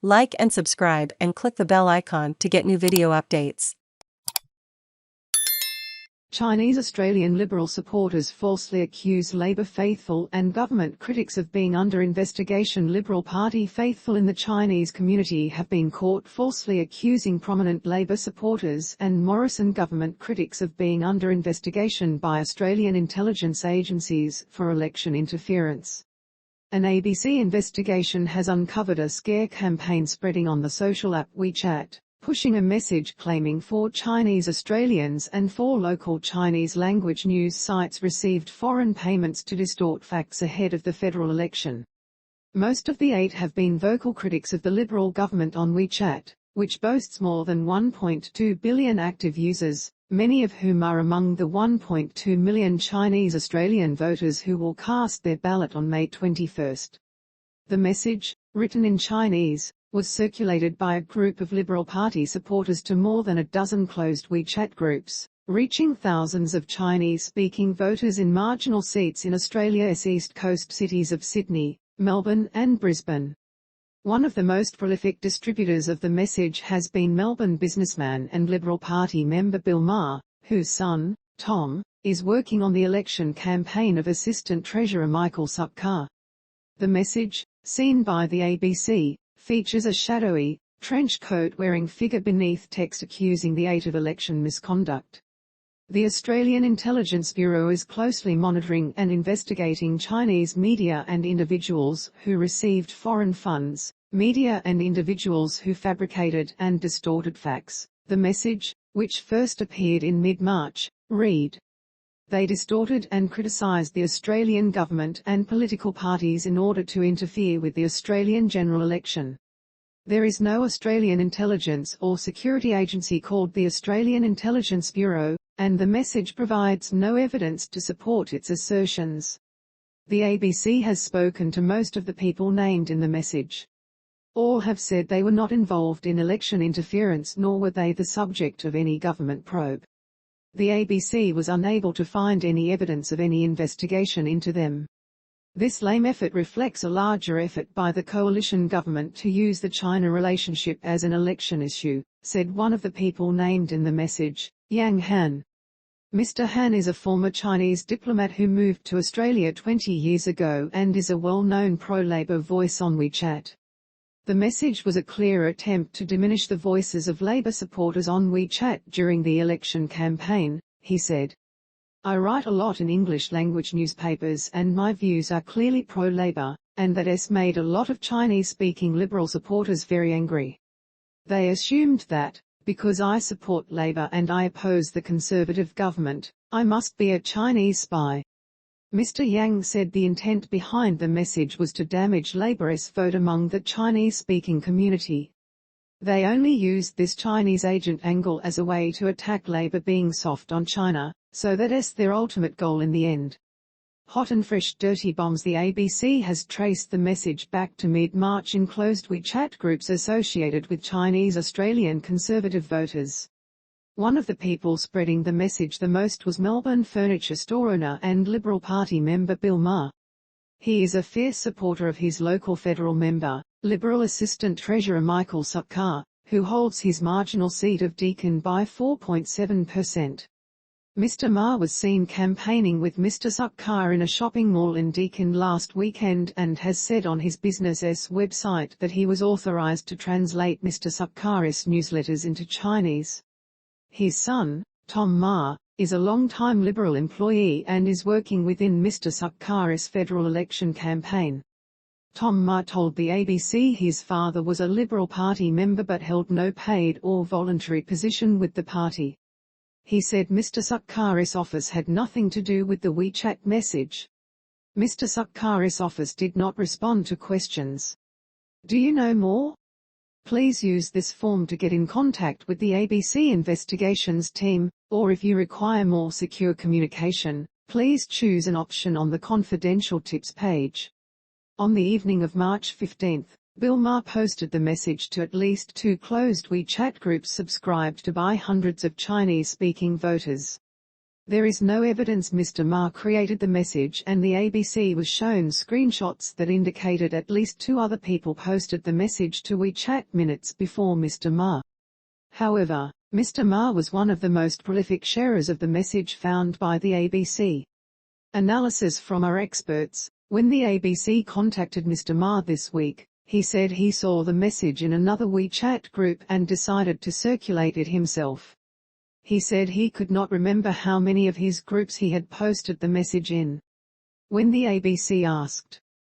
Like and subscribe and click the bell icon to get new video updates. Chinese Australian Liberal supporters falsely accuse Labor faithful and government critics of being under investigation. Liberal Party faithful in the Chinese community have been caught falsely accusing prominent Labor supporters and Morrison government critics of being under investigation by Australian intelligence agencies for election interference. An ABC investigation has uncovered a scare campaign spreading on the social app WeChat, pushing a message claiming 4 Chinese Australians and 4 local Chinese language news sites received foreign payments to distort facts ahead of the federal election. Most of the 8 have been vocal critics of the Liberal government on WeChat, which boasts more than 1.2 billion active users, many of whom are among the 1.2 million Chinese Australian voters who will cast their ballot on May 21. The message, written in Chinese, was circulated by a group of Liberal Party supporters to more than a dozen closed WeChat groups, reaching thousands of Chinese-speaking voters in marginal seats in Australia's east coast cities of Sydney, Melbourne and Brisbane. One of the most prolific distributors of the message has been Melbourne businessman and Liberal Party member Bill Maher, whose son, Tom, is working on the election campaign of Assistant Treasurer Michael Sukar. The message, seen by the ABC, features a shadowy, trench coat-wearing figure beneath text accusing the 8 of election misconduct. The Australian Intelligence Bureau is closely monitoring and investigating Chinese media and individuals who received foreign funds, media and individuals who fabricated and distorted facts. The message, which first appeared in mid-March, read: "They distorted and criticised the Australian government and political parties in order to interfere with the Australian general election. There is no Australian intelligence or security agency called the Australian Intelligence Bureau, and the message provides no evidence to support its assertions." The ABC has spoken to most of the people named in the message. All have said they were not involved in election interference, nor were they the subject of any government probe. The ABC was unable to find any evidence of any investigation into them. This lame effort reflects a larger effort by the coalition government to use the China relationship as an election issue, said one of the people named in the message, Yang Han. Mr. Han is a former Chinese diplomat who moved to Australia 20 years ago and is a well-known pro-Labor voice on WeChat. The message was a clear attempt to diminish the voices of Labor supporters on WeChat during the election campaign, he said. "I write a lot in English-language newspapers and my views are clearly pro-Labor, and that has made a lot of Chinese-speaking Liberal supporters very angry. They assumed that, because I support Labor and I oppose the Conservative government, I must be a Chinese spy." Mr. Yang said the intent behind the message was to damage Labor's vote among the Chinese-speaking community. They only used this Chinese agent angle as a way to attack Labor being soft on China, so that's their ultimate goal in the end. Hot and fresh dirty bombs. The ABC has traced the message back to mid-March in closed WeChat groups associated with Chinese Australian Conservative voters. One of the people spreading the message the most was Melbourne furniture store owner and Liberal Party member Bill Maher. He is a fierce supporter of his local federal member, Liberal Assistant Treasurer Michael Sukar, who holds his marginal seat of Deakin by 4.7%. Mr. Maher was seen campaigning with Mr. Sukar in a shopping mall in Deakin last weekend and has said on his business's website that he was authorised to translate Mr. Sukar's newsletters into Chinese. His son, Tom Maher, is a long-time Liberal employee and is working within Mr. Sukar's federal election campaign. Tom Maher told the ABC his father was a Liberal Party member but held no paid or voluntary position with the party. He said Mr. Sukar's office had nothing to do with the WeChat message. Mr. Sukar's office did not respond to questions. Do you know more? Please use this form to get in contact with the ABC investigations team, or if you require more secure communication, please choose an option on the confidential tips page. On the evening of March 15, Bill Maher posted the message to at least 2 closed WeChat groups subscribed to by hundreds of Chinese-speaking voters. There is no evidence Mr. Ma created the message, and the ABC was shown screenshots that indicated at least 2 other people posted the message to WeChat minutes before Mr. Ma. However, Mr. Ma was one of the most prolific sharers of the message found by the ABC. Analysis from our experts: when the ABC contacted Mr. Ma this week, he said he saw the message in another WeChat group and decided to circulate it himself. He said he could not remember how many of his groups he had posted the message in. When the ABC asked,